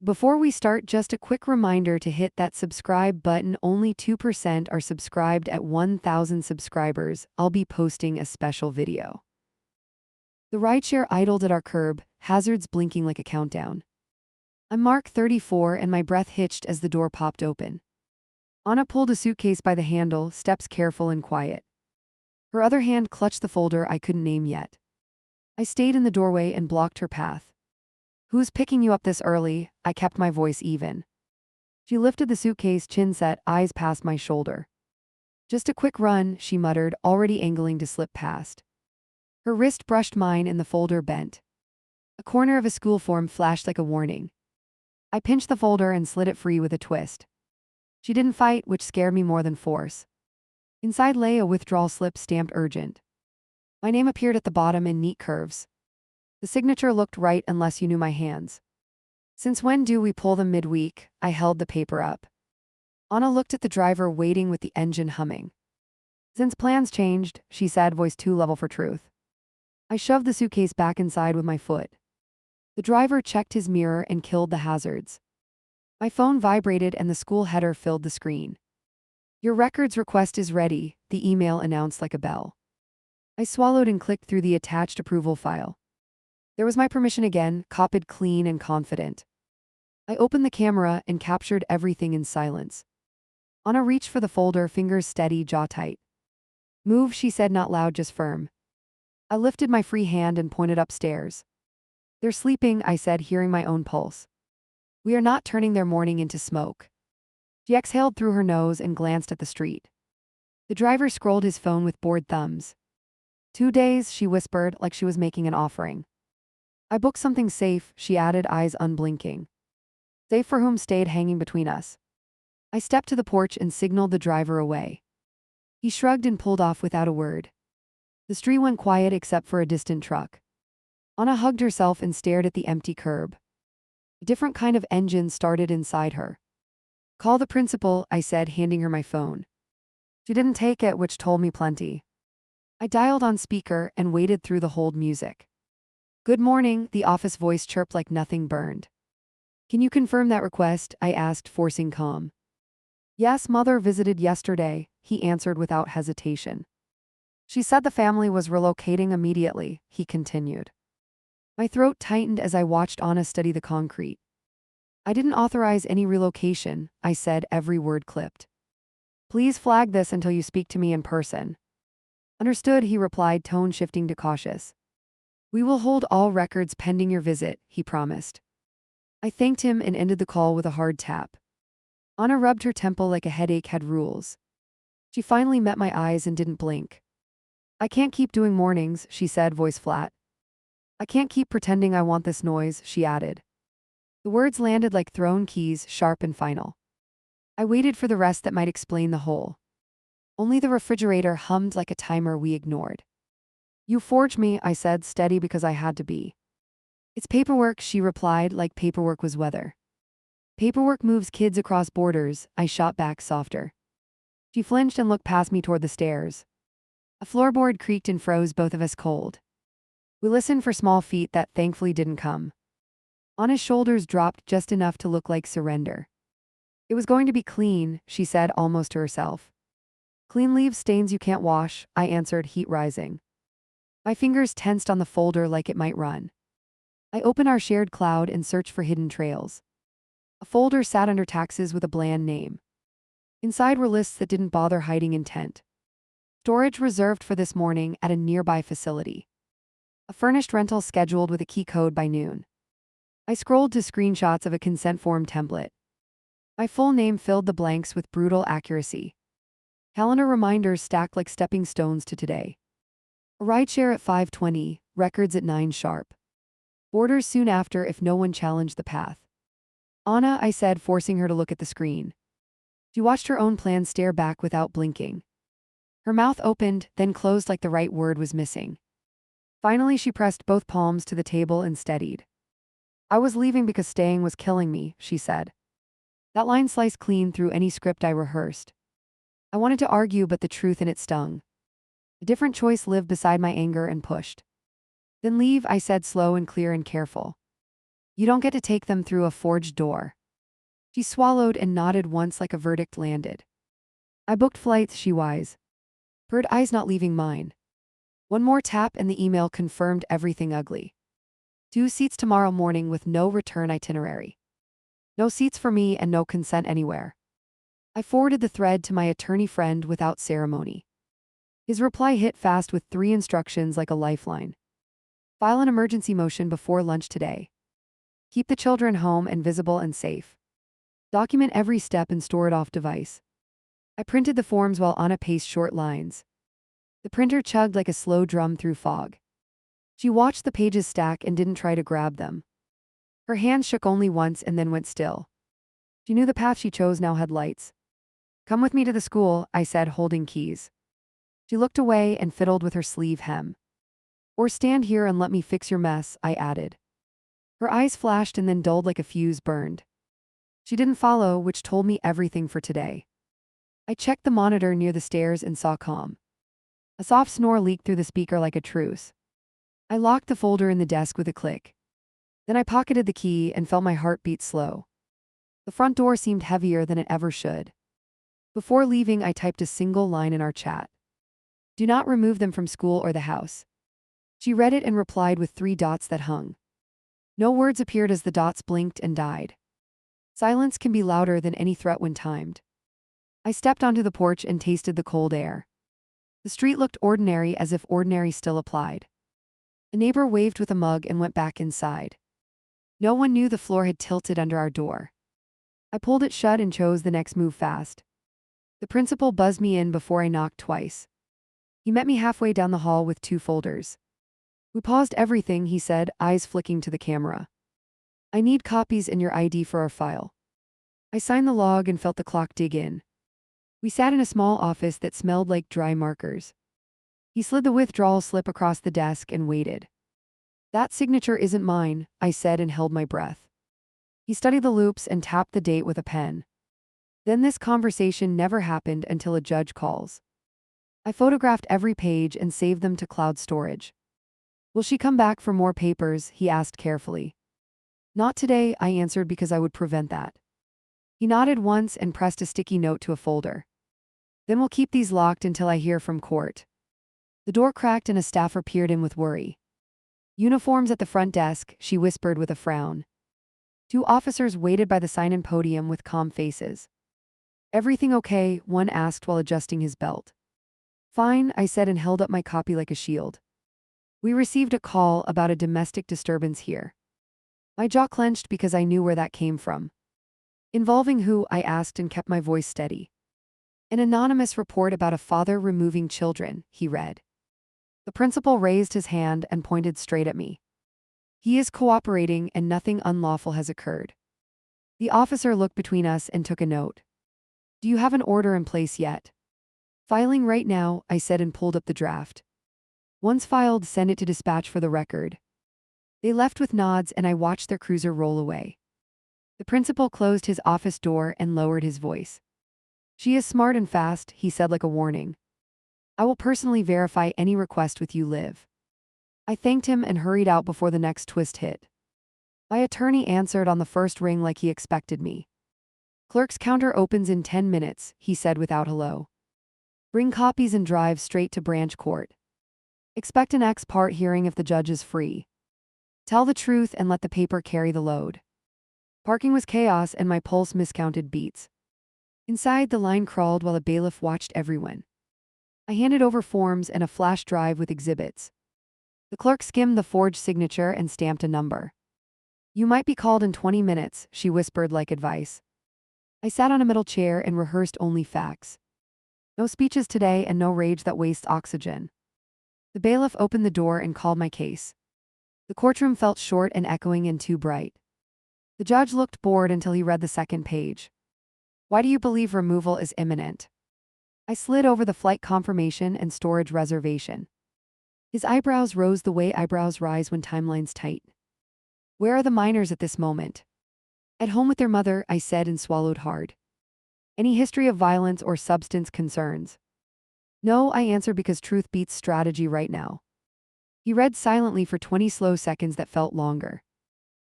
Before we start, just a quick reminder to hit that subscribe button. Only 2% are subscribed at 1,000 subscribers. I'll be posting a special video. The rideshare idled at our curb, hazards blinking like a countdown. I'm Mark 34 and my breath hitched as the door popped open. Anna pulled a suitcase by the handle, steps careful and quiet. Her other hand clutched the folder I couldn't name yet. I stayed in the doorway and blocked her path. "Who's picking you up this early?" I kept my voice even. She lifted the suitcase, chin set, eyes past my shoulder. "Just a quick run," she muttered, already angling to slip past. Her wrist brushed mine and the folder bent. A corner of a school form flashed like a warning. I pinched the folder and slid it free with a twist. She didn't fight, which scared me more than force. Inside lay a withdrawal slip stamped urgent. My name appeared at the bottom in neat curves. The signature looked right unless you knew my hands. "Since when do we pull them midweek?" I held the paper up. Anna looked at the driver waiting with the engine humming. "Since plans changed," she said, voice too level for truth. I shoved the suitcase back inside with my foot. The driver checked his mirror and killed the hazards. My phone vibrated and the school header filled the screen. "Your records request is ready," the email announced like a bell. I swallowed and clicked through the attached approval file. There was my permission again, copied clean and confident. I opened the camera and captured everything in silence. Anna reached for the folder, fingers steady, jaw tight. "Move," she said, not loud, just firm. I lifted my free hand and pointed upstairs. "They're sleeping," I said, hearing my own pulse. "We are not turning their morning into smoke." She exhaled through her nose and glanced at the street. The driver scrolled his phone with bored thumbs. "2 days," she whispered, like she was making an offering. "I booked something safe," she added, eyes unblinking. "Safe for whom?" stayed hanging between us. I stepped to the porch and signaled the driver away. He shrugged and pulled off without a word. The street went quiet except for a distant truck. Anna hugged herself and stared at the empty curb. A different kind of engine started inside her. "Call the principal," I said, handing her my phone. She didn't take it, which told me plenty. I dialed on speaker and waited through the hold music. "Good morning," the office voice chirped like nothing burned. "Can you confirm that request?" I asked, forcing calm. "Yes, mother visited yesterday," he answered without hesitation. "She said the family was relocating immediately," he continued. My throat tightened as I watched Anna study the concrete. "I didn't authorize any relocation," I said, every word clipped. "Please flag this until you speak to me in person." "Understood," he replied, tone shifting to cautious. "We will hold all records pending your visit," he promised. I thanked him and ended the call with a hard tap. Anna rubbed her temple like a headache had rules. She finally met my eyes and didn't blink. "I can't keep doing mornings," she said, voice flat. "I can't keep pretending I want this noise," she added. The words landed like thrown keys, sharp and final. I waited for the rest that might explain the whole. Only the refrigerator hummed like a timer we ignored. "You forged me," I said, steady because I had to be. "It's paperwork," she replied, like paperwork was weather. "Paperwork moves kids across borders," I shot back softer. She flinched and looked past me toward the stairs. A floorboard creaked and froze both of us cold. We listened for small feet that thankfully didn't come. Anna's shoulders dropped just enough to look like surrender. "It was going to be clean," she said, almost to herself. "Clean leaves stains you can't wash," I answered, heat rising. My fingers tensed on the folder like it might run. I opened our shared cloud and searched for hidden trails. A folder sat under taxes with a bland name. Inside were lists that didn't bother hiding intent. Storage reserved for this morning at a nearby facility. A furnished rental scheduled with a key code by noon. I scrolled to screenshots of a consent form template. My full name filled the blanks with brutal accuracy. Calendar reminders stacked like stepping stones to today. A rideshare at 5:20, records at 9 sharp. Orders soon after if no one challenged the path. "Anna," I said, forcing her to look at the screen. She watched her own plan stare back without blinking. Her mouth opened, then closed like the right word was missing. Finally, she pressed both palms to the table and steadied. "I was leaving because staying was killing me," she said. That line sliced clean through any script I rehearsed. I wanted to argue, but the truth in it stung. A different choice lived beside my anger and pushed. "Then leave," I said, slow and clear and careful. You don't get to take them through a forged door. She swallowed and nodded once like a verdict landed. I booked flights, she wise. Her eyes not leaving mine. One more tap and the email confirmed everything ugly. 2 seats tomorrow morning with no return itinerary. No seats for me and no consent anywhere. I forwarded the thread to my attorney friend without ceremony. His reply hit fast with 3 instructions like a lifeline. File an emergency motion before lunch today. Keep the children home and visible and safe. Document every step and store it off device. I printed the forms while Anna paced short lines. The printer chugged like a slow drum through fog. She watched the pages stack and didn't try to grab them. Her hand shook only once and then went still. She knew the path she chose now had lights. Come with me to the school, I said, holding keys. She looked away and fiddled with her sleeve hem. Or stand here and let me fix your mess, I added. Her eyes flashed and then dulled like a fuse burned. She didn't follow, which told me everything for today. I checked the monitor near the stairs and saw calm. A soft snore leaked through the speaker like a truce. I locked the folder in the desk with a click. Then I pocketed the key and felt my heart beat slow. The front door seemed heavier than it ever should. Before leaving, I typed a single line in our chat. Do not remove them from school or the house. She read it and replied with 3 dots that hung. No words appeared as the dots blinked and died. Silence can be louder than any threat when timed. I stepped onto the porch and tasted the cold air. The street looked ordinary, as if ordinary still applied. A neighbor waved with a mug and went back inside. No one knew the floor had tilted under our door. I pulled it shut and chose the next move fast. The principal buzzed me in before I knocked twice. He met me halfway down the hall with 2 folders. We paused everything, he said, eyes flicking to the camera. I need copies and your ID for our file. I signed the log and felt the clock dig in. We sat in a small office that smelled like dry markers. He slid the withdrawal slip across the desk and waited. That signature isn't mine, I said and held my breath. He studied the loops and tapped the date with a pen. Then this conversation never happened until a judge calls. I photographed every page and saved them to cloud storage. Will she come back for more papers? He asked carefully. Not today, I answered, because I would prevent that. He nodded once and pressed a sticky note to a folder. Then we'll keep these locked until I hear from court. The door cracked and a staffer peered in with worry. Uniforms at the front desk, she whispered with a frown. 2 officers waited by the sign-in podium with calm faces. Everything okay? One asked while adjusting his belt. Fine, I said and held up my copy like a shield. We received a call about a domestic disturbance here. My jaw clenched because I knew where that came from. Involving who? I asked and kept my voice steady. An anonymous report about a father removing children, he read. The principal raised his hand and pointed straight at me. He is cooperating and nothing unlawful has occurred. The officer looked between us and took a note. Do you have an order in place yet? Filing right now, I said and pulled up the draft. Once filed, send it to dispatch for the record. They left with nods and I watched their cruiser roll away. The principal closed his office door and lowered his voice. She is smart and fast, he said like a warning. I will personally verify any request with you, Liv. I thanked him and hurried out before the next twist hit. My attorney answered on the first ring like he expected me. Clerk's counter opens in 10 minutes, he said without hello. Bring copies and drive straight to branch court. Expect an ex parte hearing if the judge is free. Tell the truth and let the paper carry the load. Parking was chaos and my pulse miscounted beats. Inside, the line crawled while a bailiff watched everyone. I handed over forms and a flash drive with exhibits. The clerk skimmed the forged signature and stamped a number. You might be called in 20 minutes, she whispered like advice. I sat on a middle chair and rehearsed only facts. No speeches today and no rage that wastes oxygen. The bailiff opened the door and called my case. The courtroom felt short and echoing and too bright. The judge looked bored until he read the second page. Why do you believe removal is imminent? I slid over the flight confirmation and storage reservation. His eyebrows rose the way eyebrows rise when timelines tight. Where are the minors at this moment? At home with their mother, I said and swallowed hard. Any history of violence or substance concerns? No, I answered because truth beats strategy right now. He read silently for 20 slow seconds that felt longer.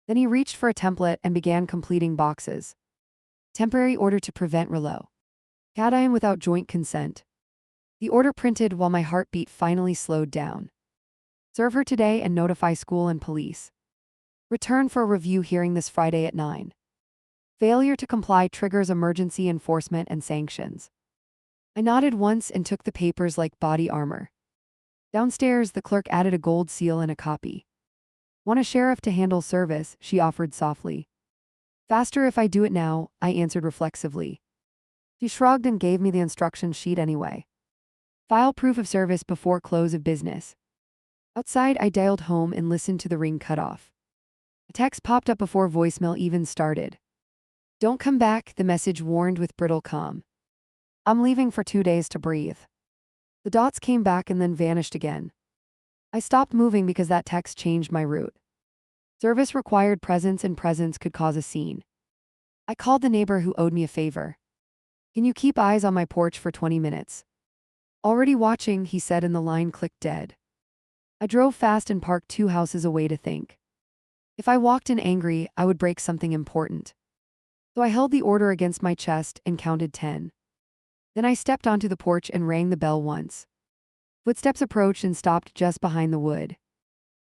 Then he reached for a template and began completing boxes. Temporary order to prevent reload. Cation without joint consent. The order printed while my heartbeat finally slowed down. Serve her today and notify school and police. Return for a review hearing this Friday at 9. Failure to comply triggers emergency enforcement and sanctions. I nodded once and took the papers like body armor. Downstairs, the clerk added a gold seal and a copy. Want a sheriff to handle service, she offered softly. Faster if I do it now, I answered reflexively. She shrugged and gave me the instruction sheet anyway. File proof of service before close of business. Outside, I dialed home and listened to the ring cut off. A text popped up before voicemail even started. Don't come back, the message warned with brittle calm. I'm leaving for 2 days to breathe. The dots came back and then vanished again. I stopped moving because that text changed my route. Service required presence and presence could cause a scene. I called the neighbor who owed me a favor. Can you keep eyes on my porch for 20 minutes? Already watching, he said, and the line clicked dead. I drove fast and parked 2 houses away to think. If I walked in angry, I would break something important. So I held the order against my chest and counted 10. Then I stepped onto the porch and rang the bell once. Footsteps approached and stopped just behind the wood.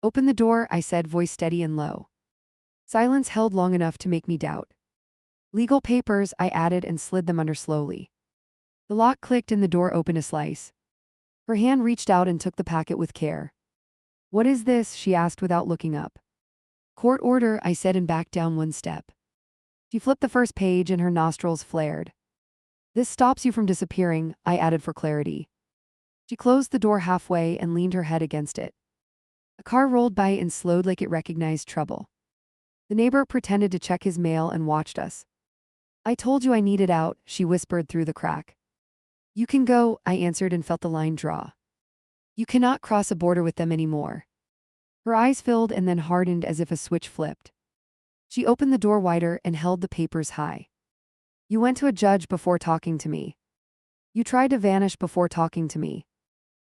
Open the door, I said, voice steady and low. Silence held long enough to make me doubt. Legal papers, I added and slid them under slowly. The lock clicked and the door opened a slice. Her hand reached out and took the packet with care. What is this? She asked without looking up. Court order, I said and backed down 1 step. She flipped the first page and her nostrils flared. This stops you from disappearing, I added for clarity. She closed the door halfway and leaned her head against it. A car rolled by and slowed like it recognized trouble. The neighbor pretended to check his mail and watched us. I told you I needed out, she whispered through the crack. You can go, I answered and felt the line draw. You cannot cross a border with them anymore. Her eyes filled and then hardened as if a switch flipped. She opened the door wider and held the papers high. You went to a judge before talking to me. You tried to vanish before talking to me.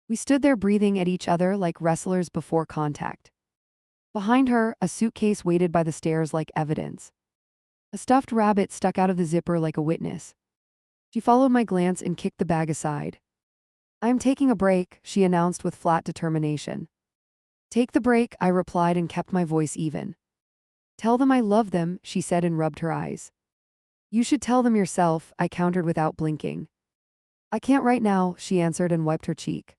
We stood there breathing at each other like wrestlers before contact. Behind her, a suitcase waited by the stairs like evidence. A stuffed rabbit stuck out of the zipper like a witness. She followed my glance and kicked the bag aside. I am taking a break, she announced with flat determination. Take the break, I replied and kept my voice even. Tell them I love them, she said and rubbed her eyes. You should tell them yourself, I countered without blinking. I can't right now, she answered and wiped her cheek.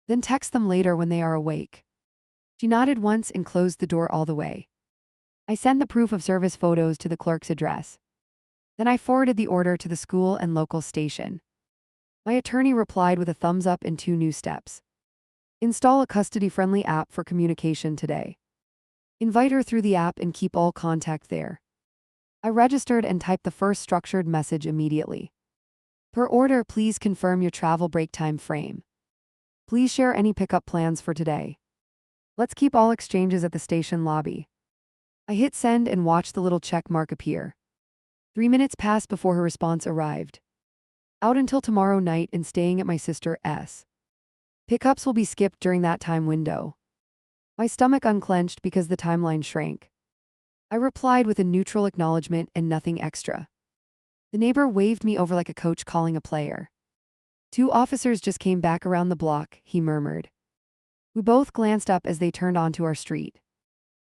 Then text them later when they are awake. She nodded once and closed the door all the way. I sent the proof of service photos to the clerk's address. Then I forwarded the order to the school and local station. My attorney replied with a thumbs up and 2 new steps. Install a custody-friendly app for communication today. Invite her through the app and keep all contact there. I registered and typed the first structured message immediately. Per order, please confirm your travel break time frame. Please share any pickup plans for today. Let's keep all exchanges at the station lobby. I hit send and watched the little check mark appear. 3 minutes passed before her response arrived. Out until tomorrow night and staying at my sister's. Pickups will be skipped during that time window. My stomach unclenched because the timeline shrank. I replied with a neutral acknowledgement and nothing extra. The neighbor waved me over like a coach calling a player. 2 officers just came back around the block, he murmured. We both glanced up as they turned onto our street.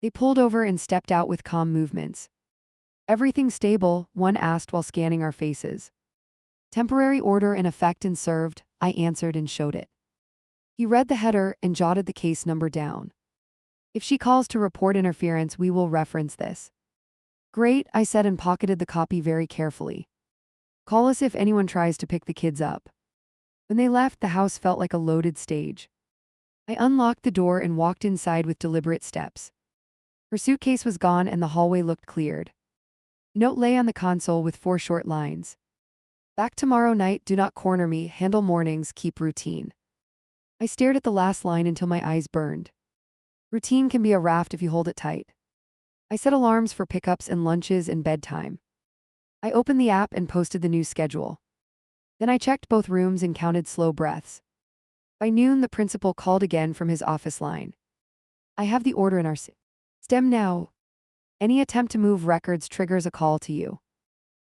They pulled over and stepped out with calm movements. Everything stable, one asked while scanning our faces. Temporary order in effect and served, I answered and showed it. He read the header and jotted the case number down. If she calls to report interference, we will reference this. Great, I said and pocketed the copy very carefully. Call us if anyone tries to pick the kids up. When they left, the house felt like a loaded stage. I unlocked the door and walked inside with deliberate steps. Her suitcase was gone and the hallway looked cleared. Note lay on the console with 4 short lines. Back tomorrow night, do not corner me, handle mornings, keep routine. I stared at the last line until my eyes burned. Routine can be a raft if you hold it tight. I set alarms for pickups and lunches and bedtime. I opened the app and posted the new schedule. Then I checked both rooms and counted slow breaths. By noon, the principal called again from his office line. I have the order in our stem now. Any attempt to move records triggers a call to you.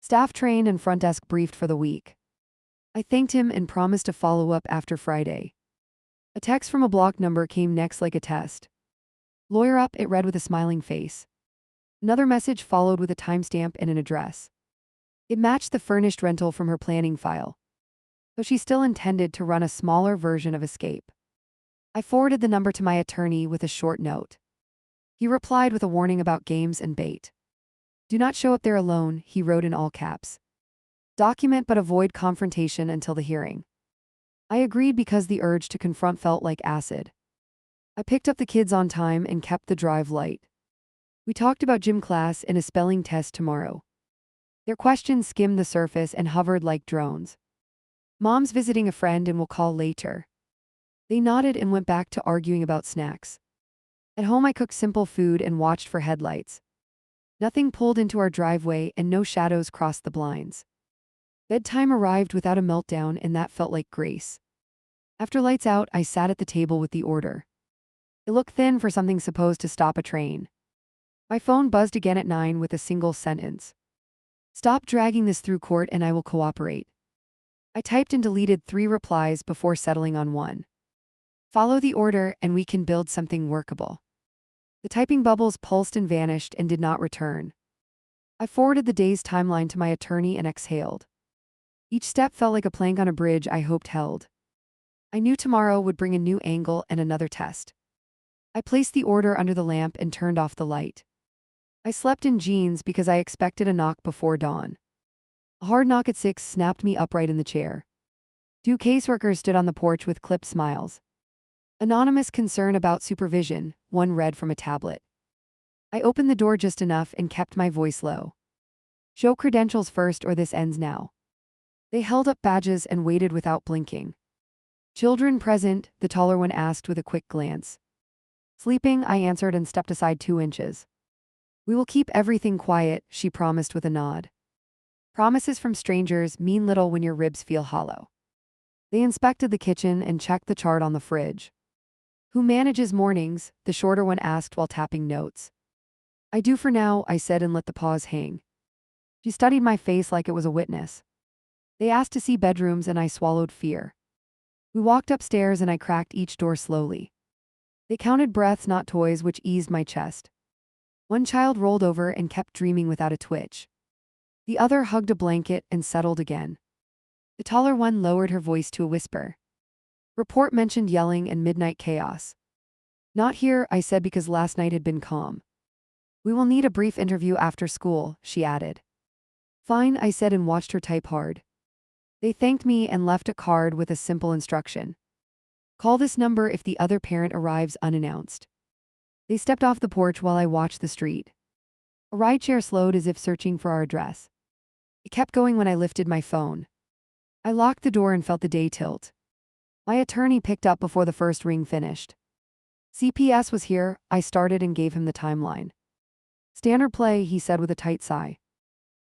Staff trained and front desk briefed for the week. I thanked him and promised to follow up after Friday. A text from a block number came next like a test. Lawyer up, it read with a smiling face. Another message followed with a timestamp and an address. It matched the furnished rental from her planning file, though she still intended to run a smaller version of Escape. I forwarded the number to my attorney with a short note. He replied with a warning about games and bait. Do not show up there alone, he wrote in all caps. Document but avoid confrontation until the hearing. I agreed because the urge to confront felt like acid. I picked up the kids on time and kept the drive light. We talked about gym class and a spelling test tomorrow. Their questions skimmed the surface and hovered like drones. Mom's visiting a friend and will call later. They nodded and went back to arguing about snacks. At home I cooked simple food and watched for headlights. Nothing pulled into our driveway and no shadows crossed the blinds. Bedtime arrived without a meltdown and that felt like grace. After lights out, I sat at the table with the order. It looked thin for something supposed to stop a train. My phone buzzed again at 9 with a single sentence. Stop dragging this through court and I will cooperate. I typed and deleted 3 replies before settling on one. Follow the order and we can build something workable. The typing bubbles pulsed and vanished and did not return. I forwarded the day's timeline to my attorney and exhaled. Each step felt like a plank on a bridge I hoped held. I knew tomorrow would bring a new angle and another test. I placed the order under the lamp and turned off the light. I slept in jeans because I expected a knock before dawn. A hard knock at 6 snapped me upright in the chair. 2 caseworkers stood on the porch with clipped smiles. Anonymous concern about supervision, one read from a tablet. I opened the door just enough and kept my voice low. Show credentials first or this ends now. They held up badges and waited without blinking. Children present, the taller one asked with a quick glance. Sleeping, I answered and stepped aside 2 inches. We will keep everything quiet, she promised with a nod. Promises from strangers mean little when your ribs feel hollow. They inspected the kitchen and checked the chart on the fridge. Who manages mornings? The shorter one asked while tapping notes. I do for now, I said and let the pause hang. She studied my face like it was a witness. They asked to see bedrooms and I swallowed fear. We walked upstairs and I cracked each door slowly. They counted breaths, not toys, which eased my chest. One child rolled over and kept dreaming without a twitch. The other hugged a blanket and settled again. The taller one lowered her voice to a whisper. Report mentioned yelling and midnight chaos. Not here, I said because last night had been calm. We will need a brief interview after school, she added. Fine, I said and watched her type hard. They thanked me and left a card with a simple instruction. Call this number if the other parent arrives unannounced. They stepped off the porch while I watched the street. A rideshare slowed as if searching for our address. It kept going when I lifted my phone. I locked the door and felt the day tilt. My attorney picked up before the first ring finished. CPS was here, I started and gave him the timeline. Standard play, he said with a tight sigh.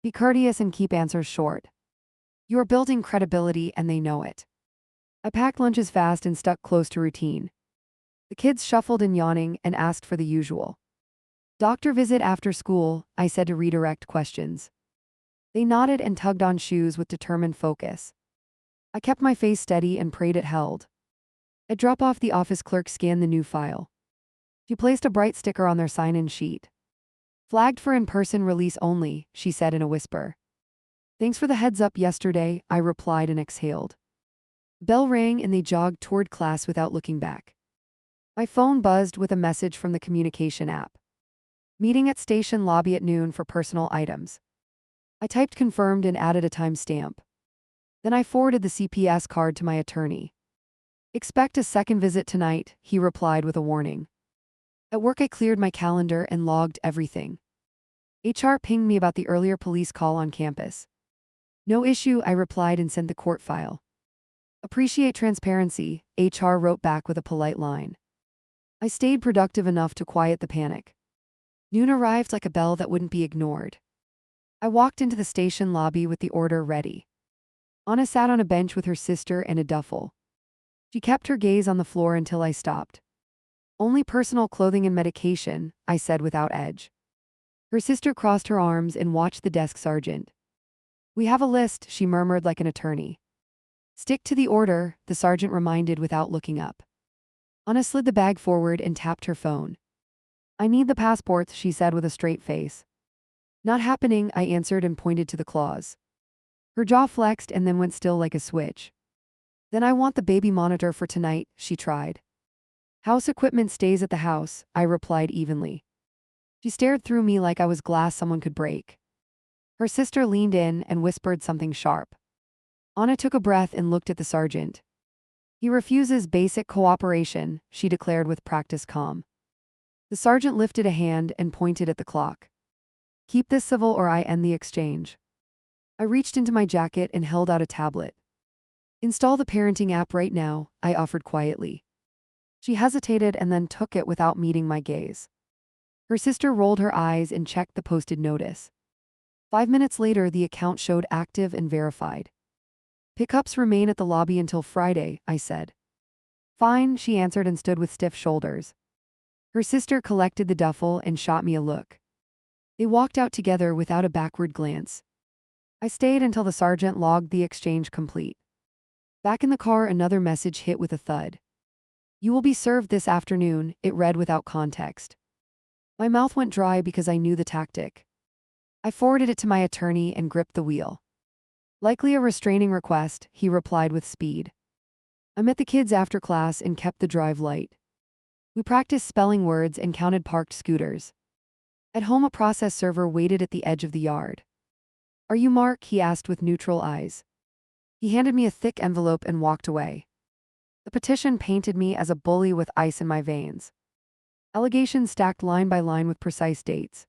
Be courteous and keep answers short. You are building credibility and they know it. I packed lunches fast and stuck close to routine. The kids shuffled in yawning and asked for the usual. Doctor visit after school, I said to redirect questions. They nodded and tugged on shoes with determined focus. I kept my face steady and prayed it held. At drop-off, the office clerk scanned the new file. She placed a bright sticker on their sign-in sheet. Flagged for in-person release only, she said in a whisper. Thanks for the heads up yesterday, I replied and exhaled. Bell rang and they jogged toward class without looking back. My phone buzzed with a message from the communication app. Meeting at station lobby at noon for personal items. I typed confirmed and added a timestamp. Then I forwarded the CPS card to my attorney. Expect a second visit tonight, he replied with a warning. At work I cleared my calendar and logged everything. HR pinged me about the earlier police call on campus. No issue, I replied and sent the court file. Appreciate transparency, HR wrote back with a polite line. I stayed productive enough to quiet the panic. Noon arrived like a bell that wouldn't be ignored. I walked into the station lobby with the order ready. Anna sat on a bench with her sister and a duffel. She kept her gaze on the floor until I stopped. Only personal clothing and medication, I said without edge. Her sister crossed her arms and watched the desk sergeant. "We have a list," she murmured like an attorney. "Stick to the order," the sergeant reminded without looking up. Anna slid the bag forward and tapped her phone. "I need the passports," she said with a straight face. "Not happening," I answered and pointed to the clause. Her jaw flexed and then went still like a switch. "Then I want the baby monitor for tonight," she tried. "House equipment stays at the house," I replied evenly. She stared through me like I was glass someone could break. Her sister leaned in and whispered something sharp. Anna took a breath and looked at the sergeant. "He refuses basic cooperation," she declared with practiced calm. The sergeant lifted a hand and pointed at the clock. "Keep this civil or I end the exchange." I reached into my jacket and held out a tablet. "Install the parenting app right now," I offered quietly. She hesitated and then took it without meeting my gaze. Her sister rolled her eyes and checked the posted notice. 5 minutes later, the account showed active and verified. "Pickups remain at the lobby until Friday," I said. "Fine," she answered and stood with stiff shoulders. Her sister collected the duffel and shot me a look. They walked out together without a backward glance. I stayed until the sergeant logged the exchange complete. Back in the car, another message hit with a thud. "You will be served this afternoon," it read without context. My mouth went dry because I knew the tactic. I forwarded it to my attorney and gripped the wheel. "Likely a restraining request," he replied with speed. I met the kids after class and kept the drive light. We practiced spelling words and counted parked scooters. At home, a process server waited at the edge of the yard. "Are you Mark?" he asked with neutral eyes. He handed me a thick envelope and walked away. The petition painted me as a bully with ice in my veins. Allegations stacked line by line with precise dates.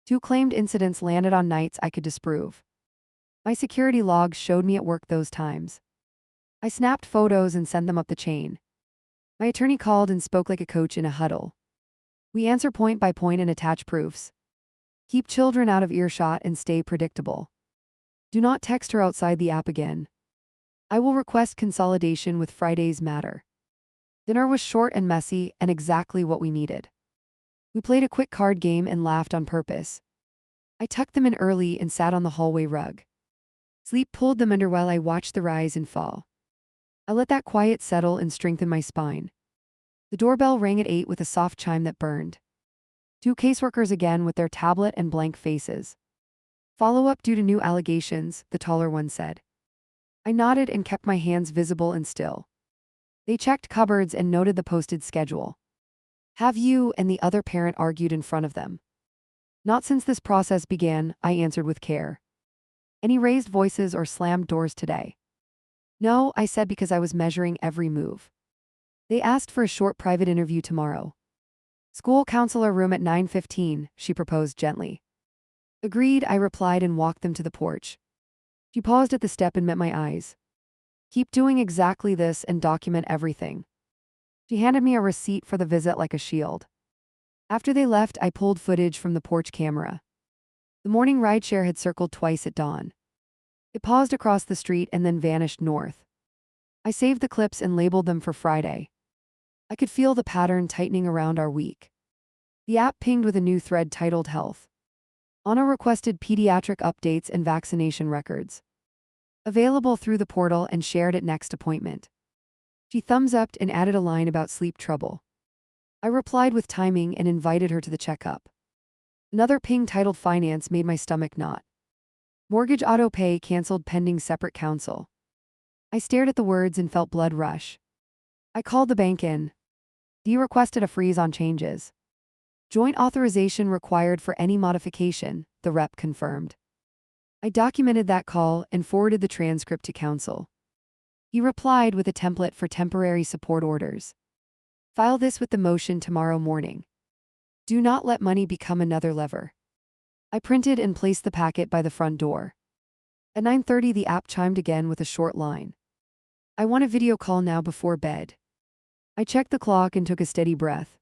2 claimed incidents landed on nights I could disprove. My security logs showed me at work those times. I snapped photos and sent them up the chain. My attorney called and spoke like a coach in a huddle. "We answer point by point and attach proofs. Keep children out of earshot and stay predictable. Do not text her outside the app again. I will request consolidation with Friday's matter." Dinner was short and messy and exactly what we needed. We played a quick card game and laughed on purpose. I tucked them in early and sat on the hallway rug. Sleep pulled them under while I watched the rise and fall. I let that quiet settle and strengthen my spine. The doorbell rang at 8 with a soft chime that burned. 2 caseworkers again with their tablet and blank faces. "Follow-up due to new allegations," the taller one said. I nodded and kept my hands visible and still. They checked cupboards and noted the posted schedule. "Have you and the other parent argued in front of them?" "Not since this process began," I answered with care. "Any raised voices or slammed doors today?" "No," I said because I was measuring every move. They asked for a short private interview tomorrow. "School counselor room at 9:15, she proposed gently. "Agreed," I replied and walked them to the porch. She paused at the step and met my eyes. "Keep doing exactly this and document everything." She handed me a receipt for the visit like a shield. After they left, I pulled footage from the porch camera. The morning rideshare had circled twice at dawn. It paused across the street and then vanished north. I saved the clips and labeled them for Friday. I could feel the pattern tightening around our week. The app pinged with a new thread titled Health. Anna requested pediatric updates and vaccination records. Available through the portal and shared at next appointment. She thumbs-upped and added a line about sleep trouble. I replied with timing and invited her to the checkup. Another ping titled Finance made my stomach knot. Mortgage auto pay canceled pending separate counsel. I stared at the words and felt blood rush. I called the bank in. "Dee requested a freeze on changes. Joint authorization required for any modification," the rep confirmed. I documented that call and forwarded the transcript to counsel. He replied with a template for temporary support orders. "File this with the motion tomorrow morning. Do not let money become another lever." I printed and placed the packet by the front door. At 9:30, the app chimed again with a short line. "I want a video call now before bed." I checked the clock and took a steady breath.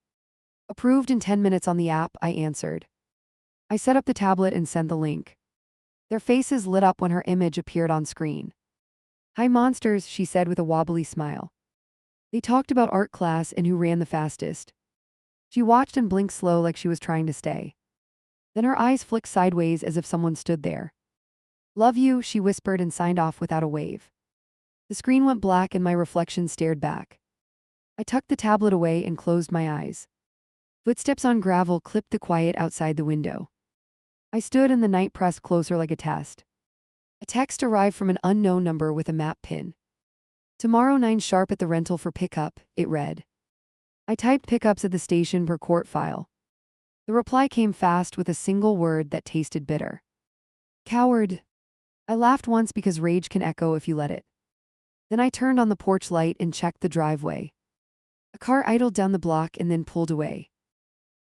"Approved in 10 minutes on the app," I answered. I set up the tablet and sent the link. Their faces lit up when her image appeared on screen. "Hi monsters," she said with a wobbly smile. They talked about art class and who ran the fastest. She watched and blinked slow like she was trying to stay. Then her eyes flicked sideways as if someone stood there. "Love you," she whispered and signed off without a wave. The screen went black and my reflection stared back. I tucked the tablet away and closed my eyes. Footsteps on gravel clipped the quiet outside the window. I stood and the night pressed closer like a test. A text arrived from an unknown number with a map pin. "Tomorrow 9 sharp at the rental for pickup," it read. I typed "pickups at the station per court file." The reply came fast with a single word that tasted bitter. "Coward." I laughed once because rage can echo if you let it. Then I turned on the porch light and checked the driveway. A car idled down the block and then pulled away.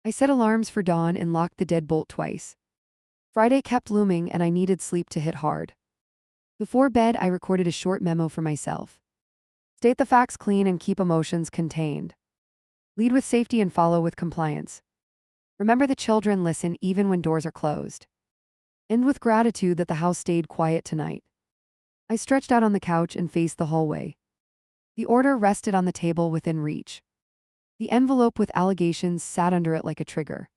I set alarms for dawn and locked the deadbolt twice. Friday kept looming and I needed sleep to hit hard. Before bed, I recorded a short memo for myself. State the facts clean and keep emotions contained. Lead with safety and follow with compliance. Remember the children listen even when doors are closed. End with gratitude that the house stayed quiet tonight. I stretched out on the couch and faced the hallway. The order rested on the table within reach. The envelope with allegations sat under it like a trigger.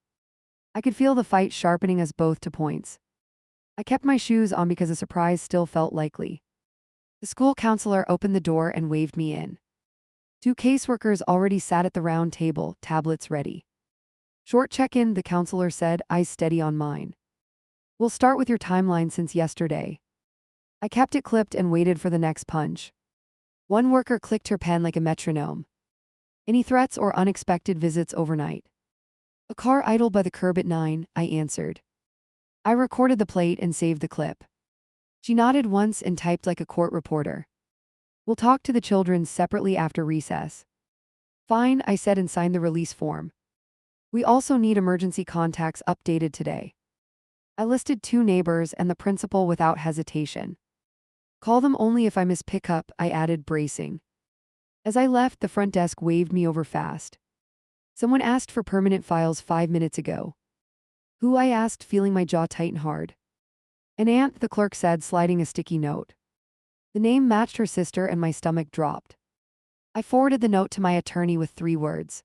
I could feel the fight sharpening us both to points. I kept my shoes on because a surprise still felt likely. The school counselor opened the door and waved me in. 2 caseworkers already sat at the round table, tablets ready. "Short check-in," the counselor said, eyes steady on mine. "We'll start with your timeline since yesterday." I kept it clipped and waited for the next punch. One worker clicked her pen like a metronome. "Any threats or unexpected visits overnight?" "A car idled by the curb at 9, I answered. I recorded the plate and saved the clip. She nodded once and typed like a court reporter. "We'll talk to the children separately after recess." "Fine," I said and signed the release form. "We also need emergency contacts updated today." I listed 2 neighbors and the principal without hesitation. "Call them only if I miss pickup," I added, bracing. As I left, the front desk waved me over fast. "Someone asked for permanent files 5 minutes ago." "Who?" I asked, feeling my jaw tighten hard. "An aunt," the clerk said, sliding a sticky note. The name matched her sister and my stomach dropped. I forwarded the note to my attorney with 3 words.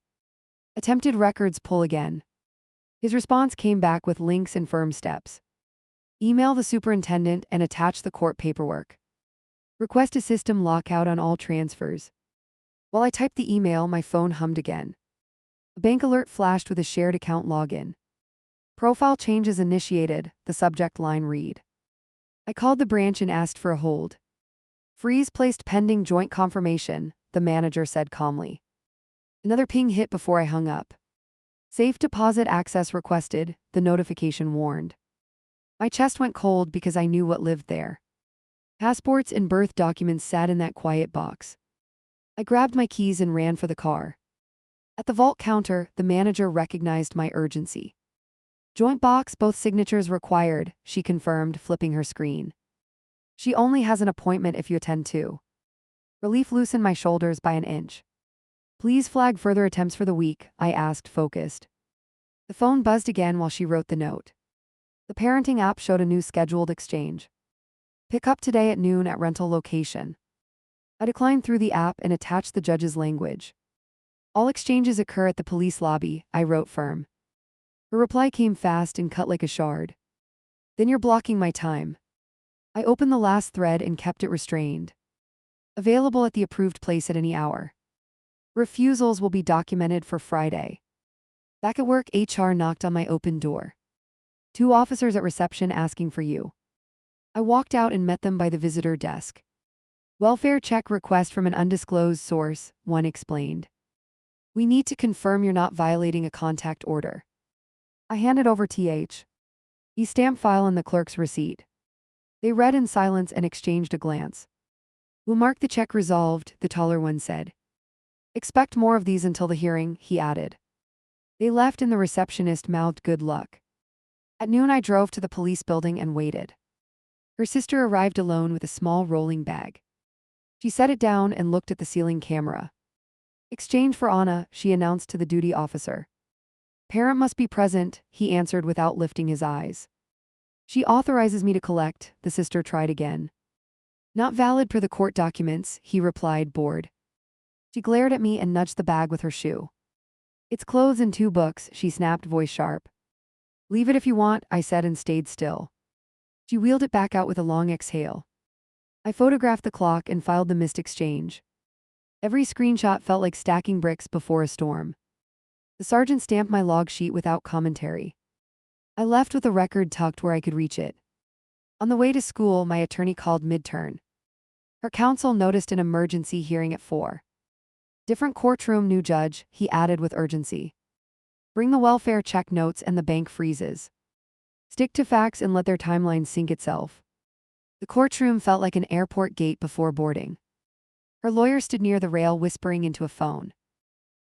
"Attempted records pull again." His response came back with links and firm steps. "Email the superintendent and attach the court paperwork. Request a system lockout on all transfers." While I typed the email, my phone hummed again. A bank alert flashed with a shared account login. "Profile changes initiated," the subject line read. I called the branch and asked for a hold. "Freeze placed pending joint confirmation," the manager said calmly. Another ping hit before I hung up. "Safe deposit access requested," the notification warned. My chest went cold because I knew what lived there. Passports and birth documents sat in that quiet box. I grabbed my keys and ran for the car. At the vault counter, the manager recognized my urgency. "Joint box, both signatures required," she confirmed, flipping her screen. "She only has an appointment if you attend too." Relief loosened my shoulders by an inch. "Please flag further attempts for the week," I asked, focused. The phone buzzed again while she wrote the note. The parenting app showed a new scheduled exchange. "Pick up today at noon at rental location." I declined through the app and attached the judge's language. "All exchanges occur at the police lobby," I wrote firm. Her reply came fast and cut like a shard. "Then you're blocking my time." I opened the last thread and kept it restrained. "Available at the approved place at any hour. Refusals will be documented for Friday." Back at work, HR knocked on my open door. "2 officers at reception asking for you." I walked out and met them by the visitor desk. "Welfare check request from an undisclosed source," one explained. "We need to confirm you're not violating a contact order." I handed over Th. E stamp file and the clerk's receipt. They read in silence and exchanged a glance. "We'll mark the check resolved," the taller one said. "Expect more of these until the hearing," he added. They left and the receptionist mouthed good luck. At noon I drove to the police building and waited. Her sister arrived alone with a small rolling bag. She set it down and looked at the ceiling camera. "Exchange for Anna," she announced to the duty officer. "Parent must be present," he answered without lifting his eyes. "She authorizes me to collect," the sister tried again. "Not valid per the court documents," he replied, bored. She glared at me and nudged the bag with her shoe. "It's clothes and 2 books," she snapped, voice sharp. Leave it if you want, I said and stayed still. She wheeled it back out with a long exhale. I photographed the clock and filed the missed exchange. Every screenshot felt like stacking bricks before a storm. The sergeant stamped my log sheet without commentary. I left with the record tucked where I could reach it. On the way to school, my attorney called mid-turn. Her counsel noticed an emergency hearing at 4. Different courtroom, new judge, he added with urgency. Bring the welfare check notes and the bank freezes. Stick to facts and let their timeline sink itself. The courtroom felt like an airport gate before boarding. Her lawyer stood near the rail whispering into a phone.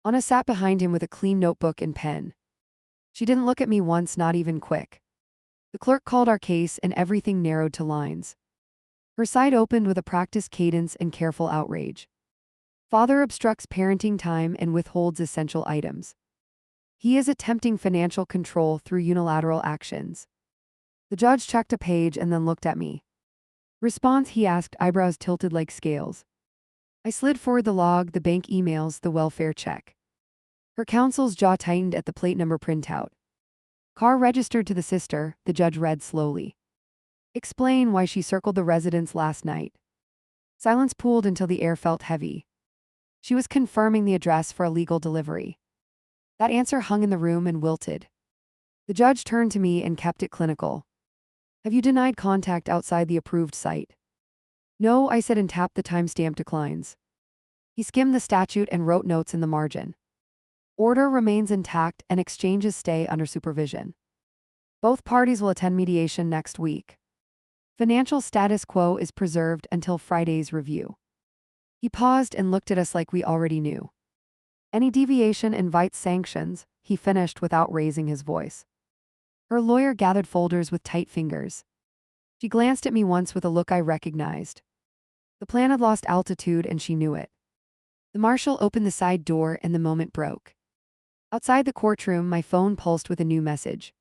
Anna sat behind him with a clean notebook and pen. She didn't look at me once, not even quick. The clerk called our case and everything narrowed to lines. Her side opened with a practiced cadence and careful outrage. Father obstructs parenting time and withholds essential items. He is attempting financial control through unilateral actions. The judge checked a page and then looked at me. Response, he asked, eyebrows tilted like scales. I slid forward the log, the bank emails, the welfare check. Her counsel's jaw tightened at the plate number printout. Car registered to the sister, the judge read slowly. Explain why she circled the residence last night. Silence pooled until the air felt heavy. She was confirming the address for a legal delivery. That answer hung in the room and wilted. The judge turned to me and kept it clinical. Have you denied contact outside the approved site? No, I said and tapped the timestamp declines. He skimmed the statute and wrote notes in the margin. Order remains intact and exchanges stay under supervision. Both parties will attend mediation next week. Financial status quo is preserved until Friday's review. He paused and looked at us like we already knew. Any deviation invites sanctions, he finished without raising his voice. Her lawyer gathered folders with tight fingers. She glanced at me once with a look I recognized. The plan had lost altitude and she knew it. The marshal opened the side door and the moment broke. Outside the courtroom, my phone pulsed with a new message.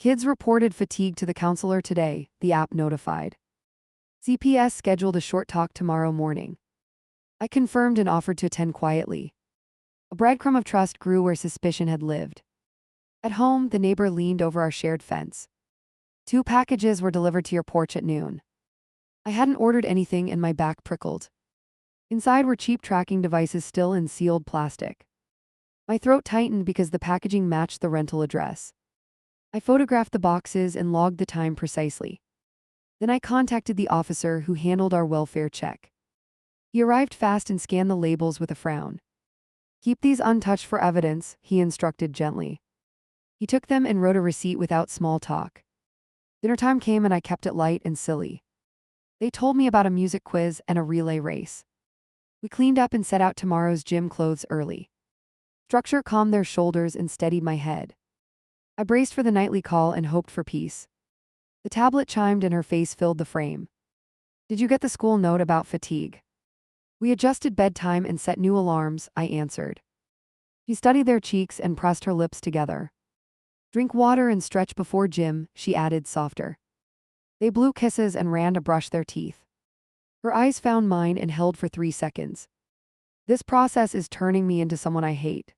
Kids reported fatigue to the counselor today, the app notified. CPS scheduled a short talk tomorrow morning. I confirmed and offered to attend quietly. A breadcrumb of trust grew where suspicion had lived. At home, the neighbor leaned over our shared fence. 2 packages were delivered to your porch at noon. I hadn't ordered anything and my back prickled. Inside were cheap tracking devices still in sealed plastic. My throat tightened because the packaging matched the rental address. I photographed the boxes and logged the time precisely. Then I contacted the officer who handled our welfare check. He arrived fast and scanned the labels with a frown. Keep these untouched for evidence, he instructed gently. He took them and wrote a receipt without small talk. Dinner time came and I kept it light and silly. They told me about a music quiz and a relay race. We cleaned up and set out tomorrow's gym clothes early. Structure calmed their shoulders and steadied my head. I braced for the nightly call and hoped for peace. The tablet chimed and her face filled the frame. Did you get the school note about fatigue? We adjusted bedtime and set new alarms, I answered. She studied their cheeks and pressed her lips together. Drink water and stretch before gym, she added softer. They blew kisses and ran to brush their teeth. Her eyes found mine and held for 3 seconds. This process is turning me into someone I hate.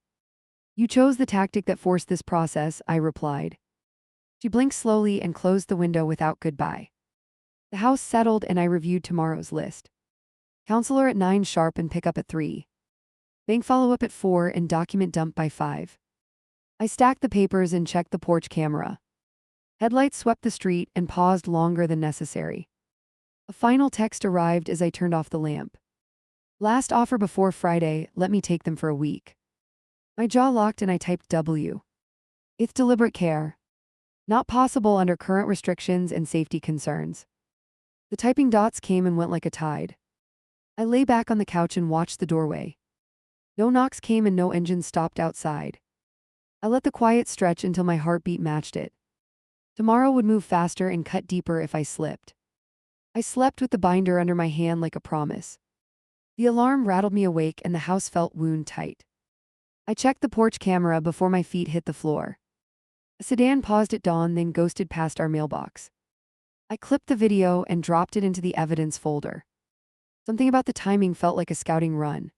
You chose the tactic that forced this process, I replied. She blinked slowly and closed the window without goodbye. The house settled and I reviewed tomorrow's list. Counselor at 9 sharp and pick up at 3. Bank follow-up at 4 and document dump by 5. I stacked the papers and checked the porch camera. Headlights swept the street and paused longer than necessary. A final text arrived as I turned off the lamp. Last offer before Friday, let me take them for a week. My jaw locked and I typed W. With deliberate care. Not possible under current restrictions and safety concerns. The typing dots came and went like a tide. I lay back on the couch and watched the doorway. No knocks came and no engine stopped outside. I let the quiet stretch until my heartbeat matched it. Tomorrow would move faster and cut deeper if I slipped. I slept with the binder under my hand like a promise. The alarm rattled me awake and the house felt wound tight. I checked the porch camera before my feet hit the floor. A sedan paused at dawn, then ghosted past our mailbox. I clipped the video and dropped it into the evidence folder. Something about the timing felt like a scouting run.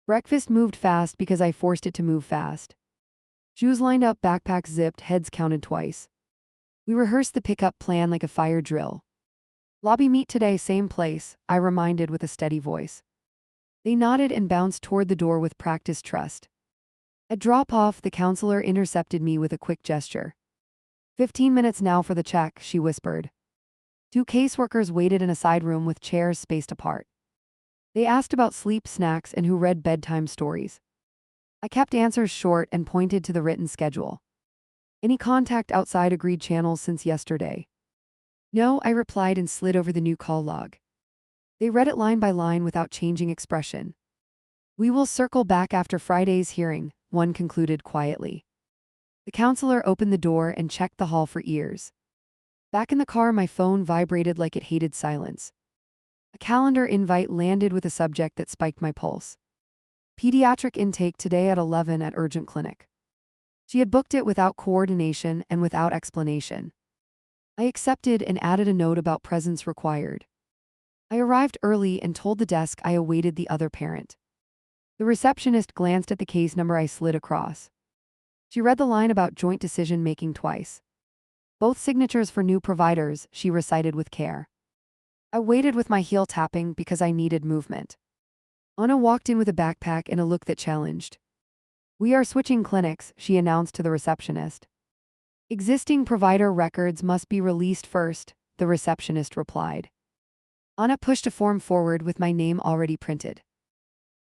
Breakfast moved fast because I forced it to move fast. Shoes lined up, backpacks zipped, heads counted twice. We rehearsed the pickup plan like a fire drill. Lobby meet today, same place, I reminded with a steady voice. They nodded and bounced toward the door with practiced trust. At drop-off, the counselor intercepted me with a quick gesture. 15 minutes now for the check, she whispered. 2 caseworkers waited in a side room with chairs spaced apart. They asked about sleep, snacks, and who read bedtime stories. I kept answers short and pointed to the written schedule. Any contact outside agreed channels since yesterday? No, I replied and slid over the new call log. They read it line by line without changing expression. We will circle back after Friday's hearing, one concluded quietly. The counselor opened the door and checked the hall for ears. Back in the car, my phone vibrated like it hated silence. A calendar invite landed with a subject that spiked my pulse. Pediatric intake today at 11 at urgent clinic. She had booked it without coordination and without explanation. I accepted and added a note about presence required. I arrived early and told the desk I awaited the other parent. The receptionist glanced at the case number I slid across. She read the line about joint decision-making twice. Both signatures for new providers, she recited with care. I waited with my heel tapping because I needed movement. Anna walked in with a backpack and a look that challenged. We are switching clinics, she announced to the receptionist. Existing provider records must be released first, the receptionist replied. Anna pushed a form forward with my name already printed.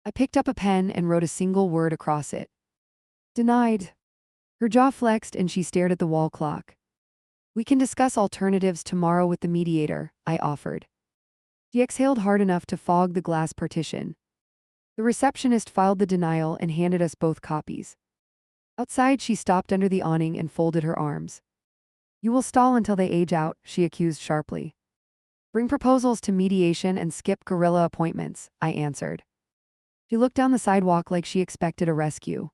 I picked up a pen and wrote a single word across it. Denied. Her jaw flexed and she stared at the wall clock. We can discuss alternatives tomorrow with the mediator, I offered. She exhaled hard enough to fog the glass partition. The receptionist filed the denial and handed us both copies. Outside, she stopped under the awning and folded her arms. You will stall until they age out, she accused sharply. Bring proposals to mediation and skip guerrilla appointments, I answered. She looked down the sidewalk like she expected a rescue.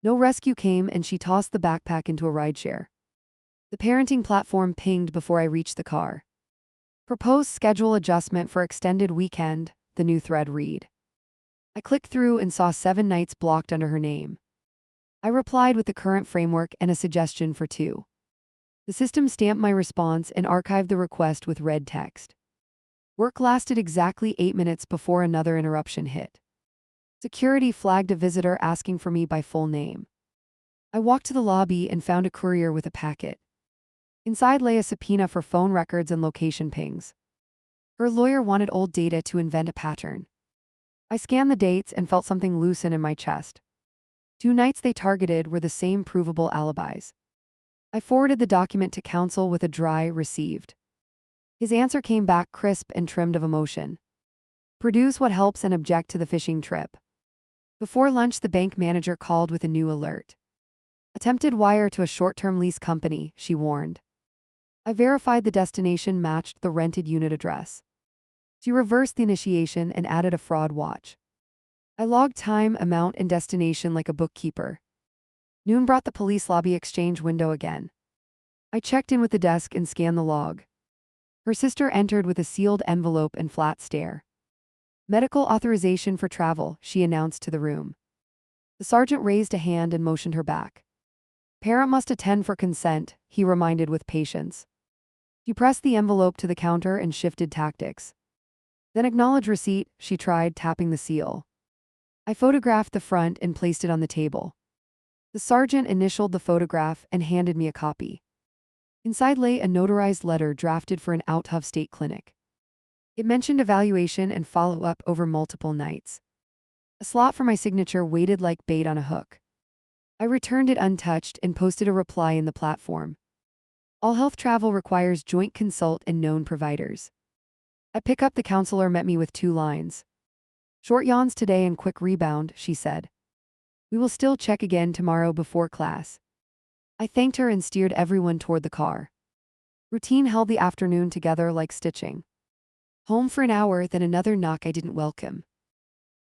No rescue came and she tossed the backpack into a rideshare. The parenting platform pinged before I reached the car. Proposed schedule adjustment for extended weekend, the new thread read. I clicked through and saw 7 nights blocked under her name. I replied with the current framework and a suggestion for 2. The system stamped my response and archived the request with red text. Work lasted exactly 8 minutes before another interruption hit. Security flagged a visitor asking for me by full name. I walked to the lobby and found a courier with a packet. Inside lay a subpoena for phone records and location pings. Her lawyer wanted old data to invent a pattern. I scanned the dates and felt something loosen in my chest. 2 nights they targeted were the same provable alibis. I forwarded the document to counsel with a dry received. His answer came back crisp and trimmed of emotion. Produce what helps and object to the fishing trip. Before lunch, the bank manager called with a new alert. Attempted wire to a short-term lease company, she warned. I verified the destination matched the rented unit address. She reversed the initiation and added a fraud watch. I logged time, amount, and destination like a bookkeeper. Noon brought the police lobby exchange window again. I checked in with the desk and scanned the log. Her sister entered with a sealed envelope and flat stare. Medical authorization for travel, she announced to the room. The sergeant raised a hand and motioned her back. Parent must attend for consent, he reminded with patience. She pressed the envelope to the counter and shifted tactics. Then acknowledge receipt, she tried, tapping the seal. I photographed the front and placed it on the table. The sergeant initialed the photograph and handed me a copy. Inside lay a notarized letter drafted for an out-of-state clinic. It mentioned evaluation and follow-up over multiple nights. A slot for my signature waited like bait on a hook. I returned it untouched and posted a reply in the platform. All health travel requires joint consult and known providers. At pickup, the counselor met me with 2 lines. Short yawns today and quick rebound, she said. We will still check again tomorrow before class. I thanked her and steered everyone toward the car. Routine held the afternoon together like stitching. Home for an hour, then another knock I didn't welcome.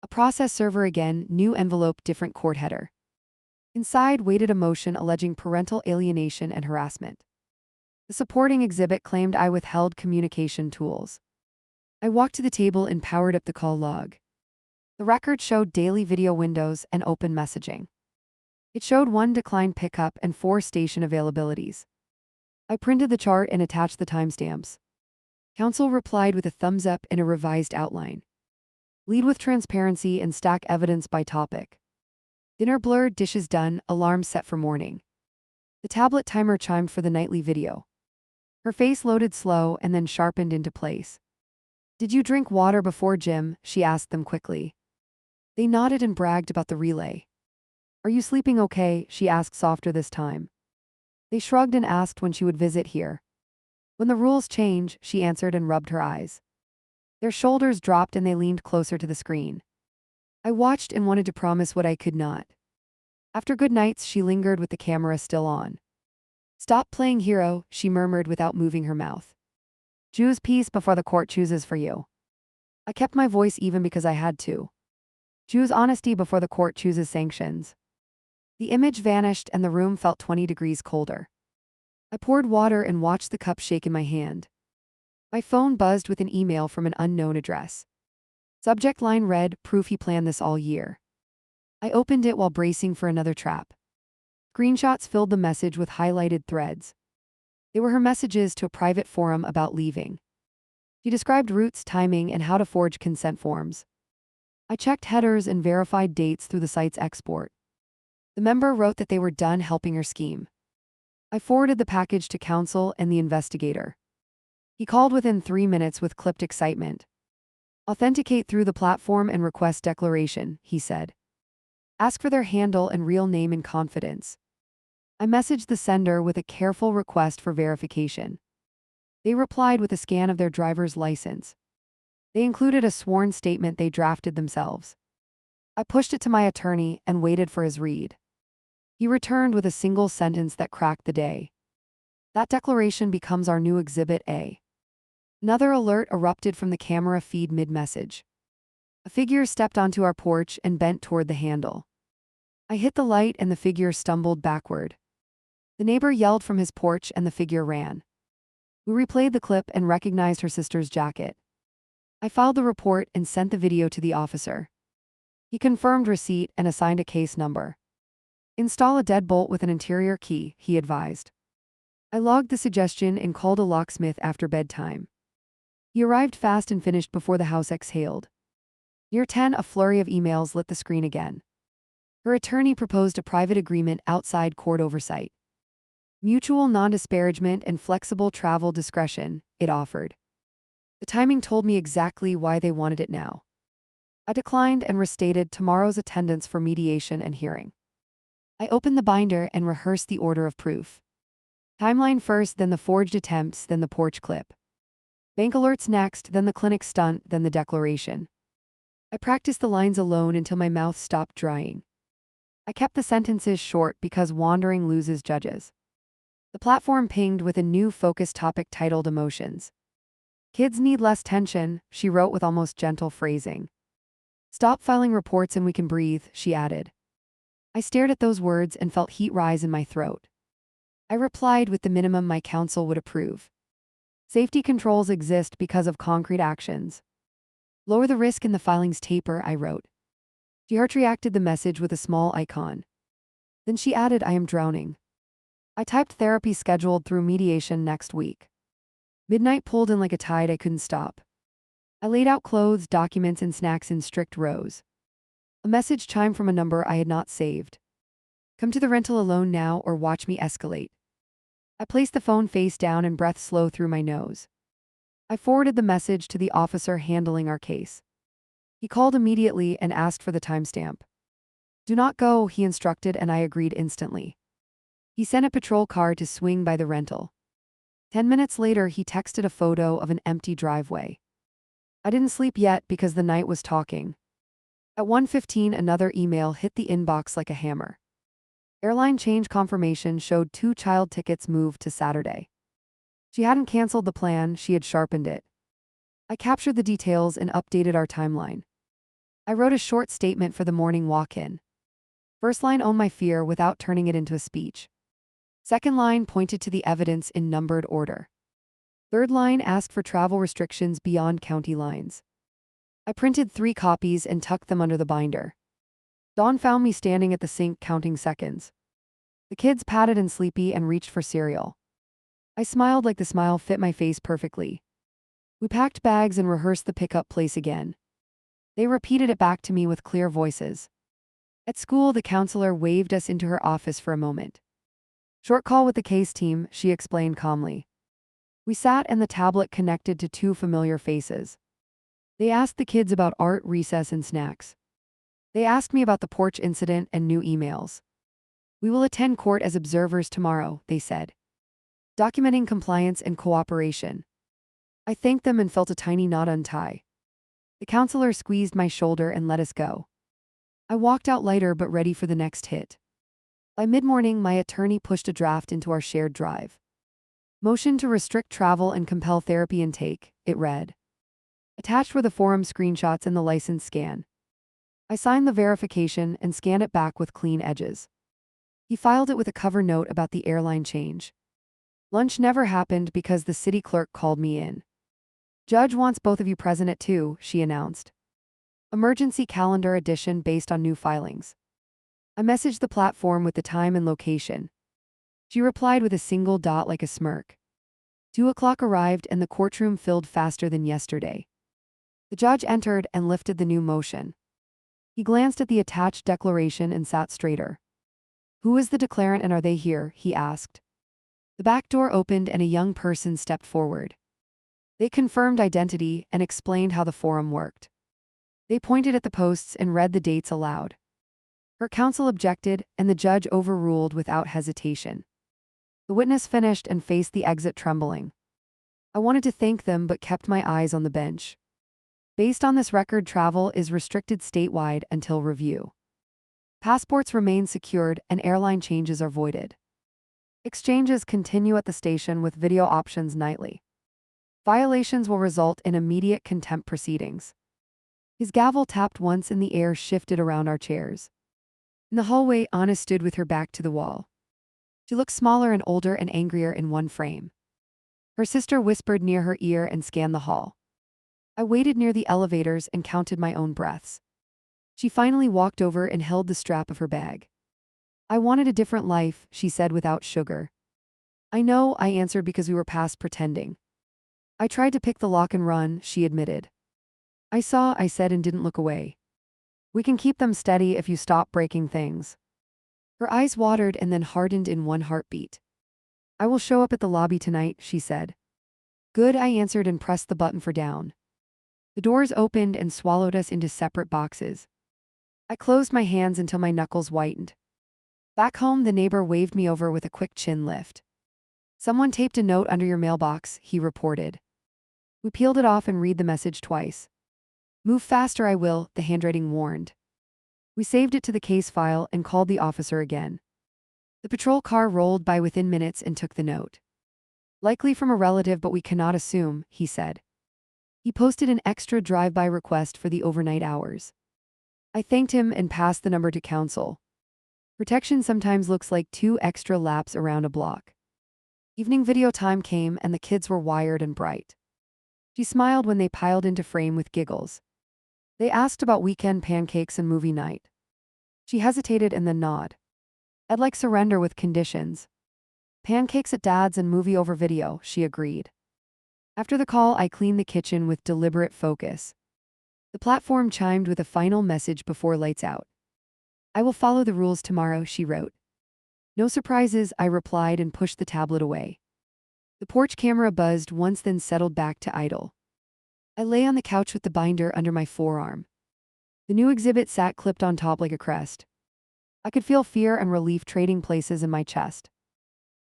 A process server again, new envelope, different court header. Inside waited a motion alleging parental alienation and harassment. The supporting exhibit claimed I withheld communication tools. I walked to the table and powered up the call log. The record showed daily video windows and open messaging. It showed 1 declined pickup and 4 station availabilities. I printed the chart and attached the timestamps. Counsel replied with a thumbs up and a revised outline. Lead with transparency and stack evidence by topic. Dinner blurred, dishes done, alarm set for morning. The tablet timer chimed for the nightly video. Her face loaded slow and then sharpened into place. Did you drink water before gym? She asked them quickly. They nodded and bragged about the relay. Are you sleeping okay? She asked softer this time. They shrugged and asked when she would visit here. When the rules change, she answered and rubbed her eyes. Their shoulders dropped and they leaned closer to the screen. I watched and wanted to promise what I could not. After good nights, she lingered with the camera still on. Stop playing hero, she murmured without moving her mouth. Choose peace before the court chooses for you. I kept my voice even because I had to. Choose honesty before the court chooses sanctions. The image vanished and the room felt 20 degrees colder. I poured water and watched the cup shake in my hand. My phone buzzed with an email from an unknown address. Subject line read, proof he planned this all year. I opened it while bracing for another trap. Screenshots filled the message with highlighted threads. They were her messages to a private forum about leaving. She described routes, timing, and how to forge consent forms. I checked headers and verified dates through the site's export. The member wrote that they were done helping her scheme. I forwarded the package to counsel and the investigator. He called within 3 minutes with clipped excitement. Authenticate through the platform and request declaration, he said. Ask for their handle and real name in confidence. I messaged the sender with a careful request for verification. They replied with a scan of their driver's license. They included a sworn statement they drafted themselves. I pushed it to my attorney and waited for his read. He returned with a single sentence that cracked the day. That declaration becomes our new Exhibit A. Another alert erupted from the camera feed mid-message. A figure stepped onto our porch and bent toward the handle. I hit the light and the figure stumbled backward. The neighbor yelled from his porch and the figure ran. We replayed the clip and recognized her sister's jacket. I filed the report and sent the video to the officer. He confirmed receipt and assigned a case number. Install a deadbolt with an interior key, he advised. I logged the suggestion and called a locksmith after bedtime. He arrived fast and finished before the house exhaled. Near 10, a flurry of emails lit the screen again. Her attorney proposed a private agreement outside court oversight. Mutual non-disparagement and flexible travel discretion, it offered. The timing told me exactly why they wanted it now. I declined and restated tomorrow's attendance for mediation and hearing. I opened the binder and rehearsed the order of proof. Timeline first, then the forged attempts, then the porch clip. Bank alerts next, then the clinic stunt, then the declaration. I practiced the lines alone until my mouth stopped drying. I kept the sentences short because wandering loses judges. The platform pinged with a new focus topic titled Emotions. Kids need less tension, she wrote with almost gentle phrasing. Stop filing reports and we can breathe, she added. I stared at those words and felt heat rise in my throat. I replied with the minimum my counsel would approve. Safety controls exist because of concrete actions. Lower the risk in the filing's taper, I wrote. She heart-reacted the message with a small icon. Then she added, I am drowning. I typed therapy scheduled through mediation next week. Midnight pulled in like a tide I couldn't stop. I laid out clothes, documents, and snacks in strict rows. A message chimed from a number I had not saved. Come to the rental alone now or watch me escalate. I placed the phone face down and breath slow through my nose. I forwarded the message to the officer handling our case. He called immediately and asked for the timestamp. Do not go, he instructed, and I agreed instantly. He sent a patrol car to swing by the rental. 10 minutes later, he texted a photo of an empty driveway. I didn't sleep yet because the night was talking. At 1:15, another email hit the inbox like a hammer. Airline change confirmation showed 2 child tickets moved to Saturday. She hadn't canceled the plan, she had sharpened it. I captured the details and updated our timeline. I wrote a short statement for the morning walk-in. First line owned my fear without turning it into a speech. Second line pointed to the evidence in numbered order. Third line asked for travel restrictions beyond county lines. I printed 3 copies and tucked them under the binder. Dawn found me standing at the sink counting seconds. The kids patted and sleepy and reached for cereal. I smiled like the smile fit my face perfectly. We packed bags and rehearsed the pickup place again. They repeated it back to me with clear voices. At school, the counselor waved us into her office for a moment. Short call with the case team, she explained calmly. We sat and the tablet connected to two familiar faces. They asked the kids about art, recess, and snacks. They asked me about the porch incident and new emails. We will attend court as observers tomorrow, they said, documenting compliance and cooperation. I thanked them and felt a tiny knot untie. The counselor squeezed my shoulder and let us go. I walked out lighter but ready for the next hit. By mid-morning, my attorney pushed a draft into our shared drive. Motion to restrict travel and compel therapy intake, it read. Attached were the forum screenshots and the license scan. I signed the verification and scanned it back with clean edges. He filed it with a cover note about the airline change. Lunch never happened because the city clerk called me in. Judge wants both of you present at 2, she announced. Emergency calendar edition based on new filings. I messaged the platform with the time and location. She replied with a single dot like a smirk. 2 o'clock arrived and the courtroom filled faster than yesterday. The judge entered and lifted the new motion. He glanced at the attached declaration and sat straighter. Who is the declarant and are they here? He asked. The back door opened and a young person stepped forward. They confirmed identity and explained how the forum worked. They pointed at the posts and read the dates aloud. Her counsel objected, and the judge overruled without hesitation. The witness finished and faced the exit trembling. I wanted to thank them but kept my eyes on the bench. Based on this record, travel is restricted statewide until review. Passports remain secured and airline changes are voided. Exchanges continue at the station with video options nightly. Violations will result in immediate contempt proceedings. His gavel tapped once and the air shifted around our chairs. In the hallway, Anna stood with her back to the wall. She looked smaller and older and angrier in one frame. Her sister whispered near her ear and scanned the hall. I waited near the elevators and counted my own breaths. She finally walked over and held the strap of her bag. I wanted a different life, she said without sugar. I know, I answered because we were past pretending. I tried to pick the lock and run, she admitted. I saw, I said and didn't look away. We can keep them steady if you stop breaking things. Her eyes watered and then hardened in one heartbeat. I will show up at the lobby tonight, she said. Good, I answered and pressed the button for down. The doors opened and swallowed us into separate boxes. I closed my hands until my knuckles whitened. Back home, the neighbor waved me over with a quick chin lift. Someone taped a note under your mailbox, he reported. We peeled it off and read the message twice. Move faster, I will, the handwriting warned. We saved it to the case file and called the officer again. The patrol car rolled by within minutes and took the note. Likely from a relative, but we cannot assume, he said. He posted an extra drive-by request for the overnight hours. I thanked him and passed the number to counsel. Protection sometimes looks like 2 extra laps around a block. Evening video time came and the kids were wired and bright. She smiled when they piled into frame with giggles. They asked about weekend pancakes and movie night. She hesitated and then nodded. I'd like surrender with conditions. Pancakes at Dad's and movie over video, she agreed. After the call, I cleaned the kitchen with deliberate focus. The platform chimed with a final message before lights out. I will follow the rules tomorrow, she wrote. No surprises, I replied and pushed the tablet away. The porch camera buzzed once, then settled back to idle. I lay on the couch with the binder under my forearm. The new exhibit sat clipped on top like a crest. I could feel fear and relief trading places in my chest.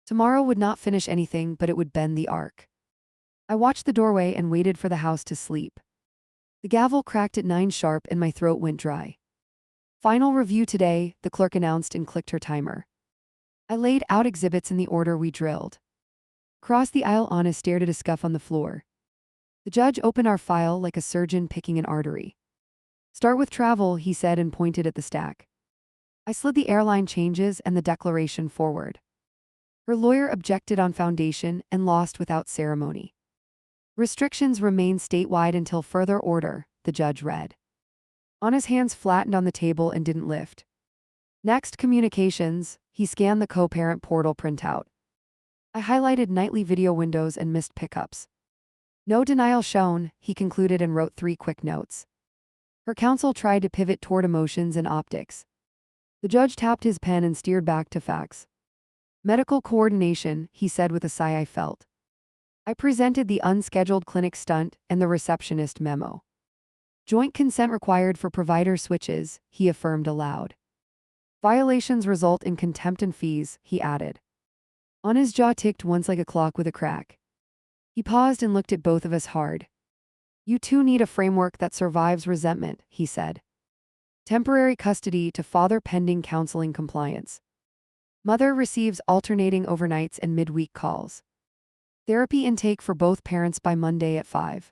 Tomorrow would not finish anything, but it would bend the arc. I watched the doorway and waited for the house to sleep. The gavel cracked at 9 sharp and my throat went dry. Final review today, the clerk announced and clicked her timer. I laid out exhibits in the order we drilled. Across the aisle, Anna stared at a scuff on the floor. The judge opened our file like a surgeon picking an artery. Start with travel, he said and pointed at the stack. I slid the airline changes and the declaration forward. Her lawyer objected on foundation and lost without ceremony. Restrictions remain statewide until further order, the judge read. Anna's hands flattened on the table and didn't lift. Next, communications. He scanned the co-parent portal printout. I highlighted nightly video windows and missed pickups. No denial shown, he concluded and wrote 3 quick notes. Her counsel tried to pivot toward emotions and optics. The judge tapped his pen and steered back to facts. Medical coordination, he said with a sigh I felt. I presented the unscheduled clinic stunt and the receptionist memo. Joint consent required for provider switches, he affirmed aloud. Violations result in contempt and fees, he added. Anna's jaw ticked once like a clock with a crack. He paused and looked at both of us hard. You two need a framework that survives resentment, he said. Temporary custody to father pending counseling compliance. Mother receives alternating overnights and midweek calls. Therapy intake for both parents by Monday at 5.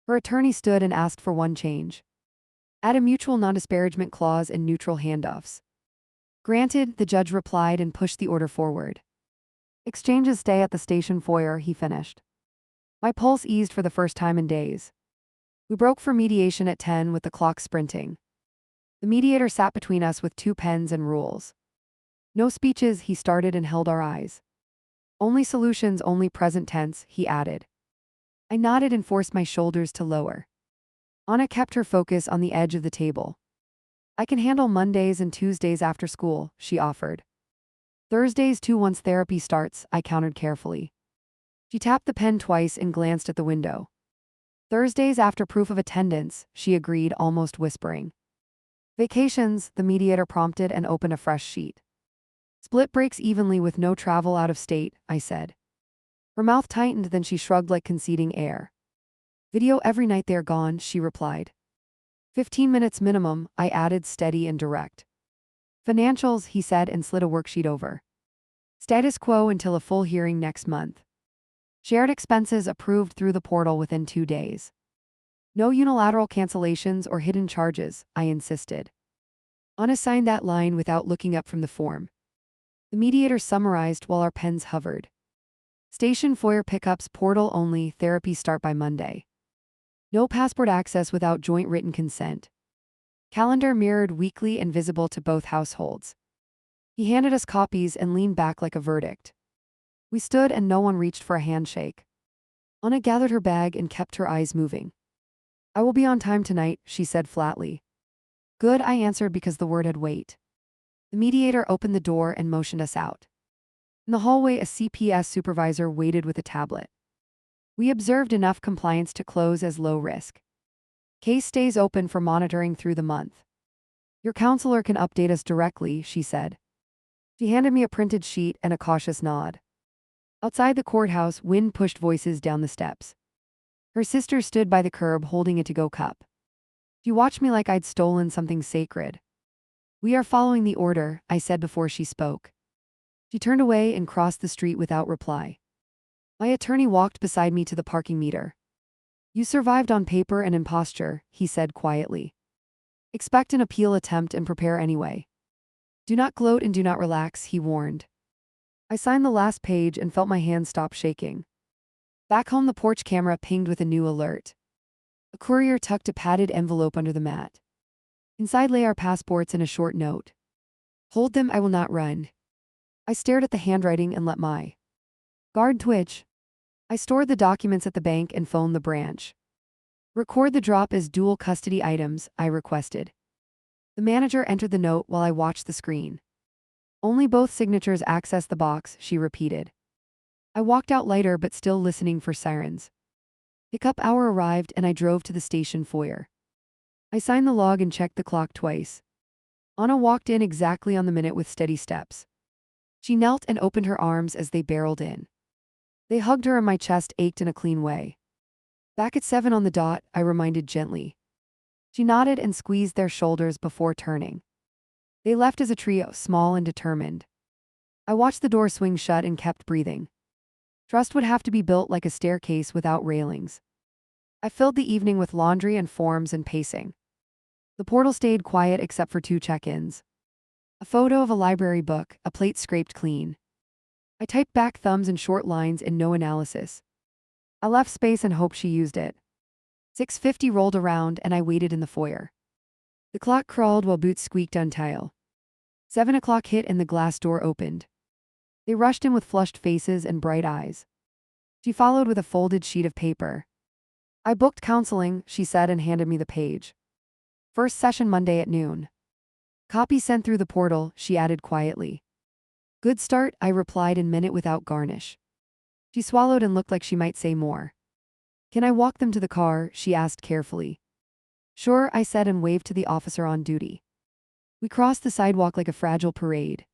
Her attorney stood and asked for one change. Add a mutual non-disparagement clause and neutral handoffs. Granted, the judge replied and pushed the order forward. Exchanges stay at the station foyer, he finished. My pulse eased for the first time in days. We broke for mediation at 10 with the clock sprinting. The mediator sat between us with 2 pens and rules. No speeches, he started and held our eyes. Only solutions, only present tense, he added. I nodded and forced my shoulders to lower. Anna kept her focus on the edge of the table. I can handle Mondays and Tuesdays after school, she offered. Thursdays too once therapy starts, I countered carefully. She tapped the pen twice and glanced at the window. Thursdays after proof of attendance, she agreed, almost whispering. Vacations, the mediator prompted and opened a fresh sheet. Split breaks evenly with no travel out of state, I said. Her mouth tightened, then she shrugged like conceding air. Video every night they're gone, she replied. 15 minutes minimum, I added, steady and direct. Financials, he said and slid a worksheet over. Status quo until a full hearing next month. Shared expenses approved through the portal within 2 days. No unilateral cancellations or hidden charges, I insisted. Anna signed that line without looking up from the form. The mediator summarized while our pens hovered. Station foyer pickups, portal only, therapy start by Monday. No passport access without joint written consent. Calendar mirrored weekly and visible to both households. He handed us copies and leaned back like a verdict. We stood and no one reached for a handshake. Anna gathered her bag and kept her eyes moving. I will be on time tonight, she said flatly. Good, I answered because the word had weight. The mediator opened the door and motioned us out. In the hallway, a CPS supervisor waited with a tablet. We observed enough compliance to close as low risk. Case stays open for monitoring through the month. Your counselor can update us directly, she said. She handed me a printed sheet and a cautious nod. Outside the courthouse, wind pushed voices down the steps. Her sister stood by the curb holding a to-go cup. She watched me like I'd stolen something sacred. We are following the order, I said before she spoke. She turned away and crossed the street without reply. My attorney walked beside me to the parking meter. You survived on paper and in posture, he said quietly. Expect an appeal attempt and prepare anyway. Do not gloat and do not relax, he warned. I signed the last page and felt my hands stop shaking. Back home, the porch camera pinged with a new alert. A courier tucked a padded envelope under the mat. Inside lay our passports and a short note. Hold them, I will not run. I stared at the handwriting and let my guard twitch. I stored the documents at the bank and phoned the branch. Record the drop as dual custody items, I requested. The manager entered the note while I watched the screen. Only both signatures access the box, she repeated. I walked out lighter but still listening for sirens. Pickup hour arrived and I drove to the station foyer. I signed the log and checked the clock twice. Anna walked in exactly on the minute with steady steps. She knelt and opened her arms as they barreled in. They hugged her and my chest ached in a clean way. Back at 7 on the dot, I reminded gently. She nodded and squeezed their shoulders before turning. They left as a trio, small and determined. I watched the door swing shut and kept breathing. Trust would have to be built like a staircase without railings. I filled the evening with laundry and forms and pacing. The portal stayed quiet except for 2 check-ins. A photo of a library book, a plate scraped clean. I typed back thumbs and short lines and no analysis. I left space and hoped she used it. 6:50 rolled around and I waited in the foyer. The clock crawled while boots squeaked on tile. 7 o'clock hit and the glass door opened. They rushed in with flushed faces and bright eyes. She followed with a folded sheet of paper. I booked counseling, she said and handed me the page. First session Monday at noon. Copy sent through the portal, she added quietly. Good start, I replied in minute without garnish. She swallowed and looked like she might say more. Can I walk them to the car, she asked carefully. Sure, I said and waved to the officer on duty. We crossed the sidewalk like a fragile parade.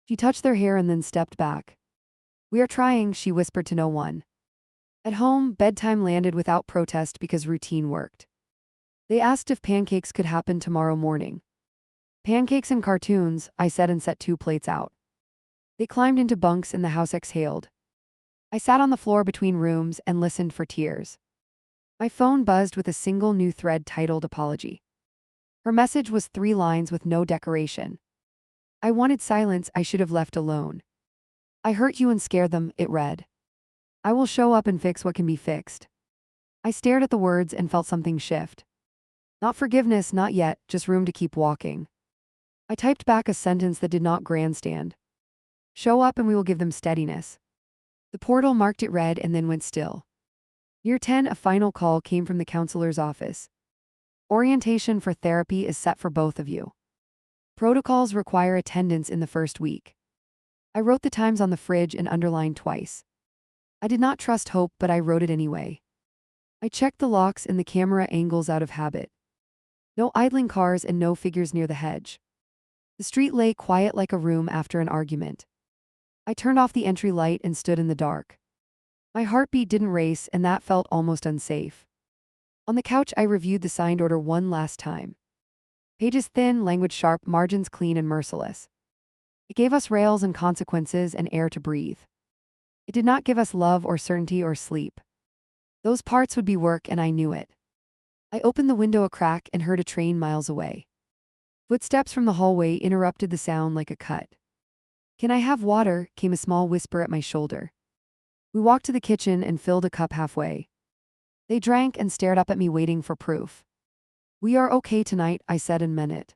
She touched their hair and then stepped back. We are trying, she whispered to no one. At home, bedtime landed without protest because routine worked. They asked if pancakes could happen tomorrow morning. Pancakes and cartoons, I said and set 2 plates out. They climbed into bunks and the house exhaled. I sat on the floor between rooms and listened for tears. My phone buzzed with a single new thread titled Apology. Her message was 3 lines with no decoration. I wanted silence, I should have left alone. I hurt you and scared them, it read. I will show up and fix what can be fixed. I stared at the words and felt something shift. Not forgiveness, not yet, just room to keep walking. I typed back a sentence that did not grandstand. Show up and we will give them steadiness. The portal marked it red and then went still. Year 10, a final call came from the counselor's office. Orientation for therapy is set for both of you. Protocols require attendance in the first week. I wrote the times on the fridge and underlined twice. I did not trust hope, but I wrote it anyway. I checked the locks and the camera angles out of habit. No idling cars and no figures near the hedge. The street lay quiet like a room after an argument. I turned off the entry light and stood in the dark. My heartbeat didn't race and that felt almost unsafe. On the couch I reviewed the signed order one last time. Pages thin, language sharp, margins clean and merciless. It gave us rails and consequences and air to breathe. It did not give us love or certainty or sleep. Those parts would be work and I knew it. I opened the window a crack and heard a train miles away. Footsteps from the hallway interrupted the sound like a cut. Can I have water? Came a small whisper at my shoulder. We walked to the kitchen and filled a cup halfway. They drank and stared up at me waiting for proof. We are okay tonight, I said and meant it.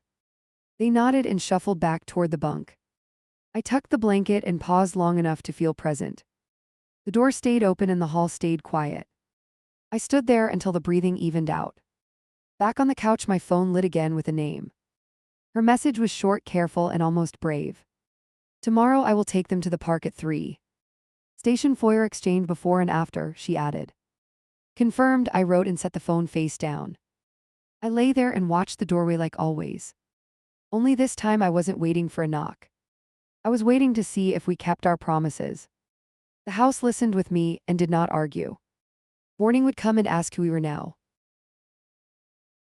They nodded and shuffled back toward the bunk. I tucked the blanket and paused long enough to feel present. The door stayed open and the hall stayed quiet. I stood there until the breathing evened out. Back on the couch my phone lit again with a name. Her message was short, careful, and almost brave. Tomorrow I will take them to the park at 3. Station foyer exchange before and after, she added. Confirmed, I wrote and set the phone face down. I lay there and watched the doorway like always. Only this time I wasn't waiting for a knock. I was waiting to see if we kept our promises. The house listened with me and did not argue. Morning would come and ask who we were now.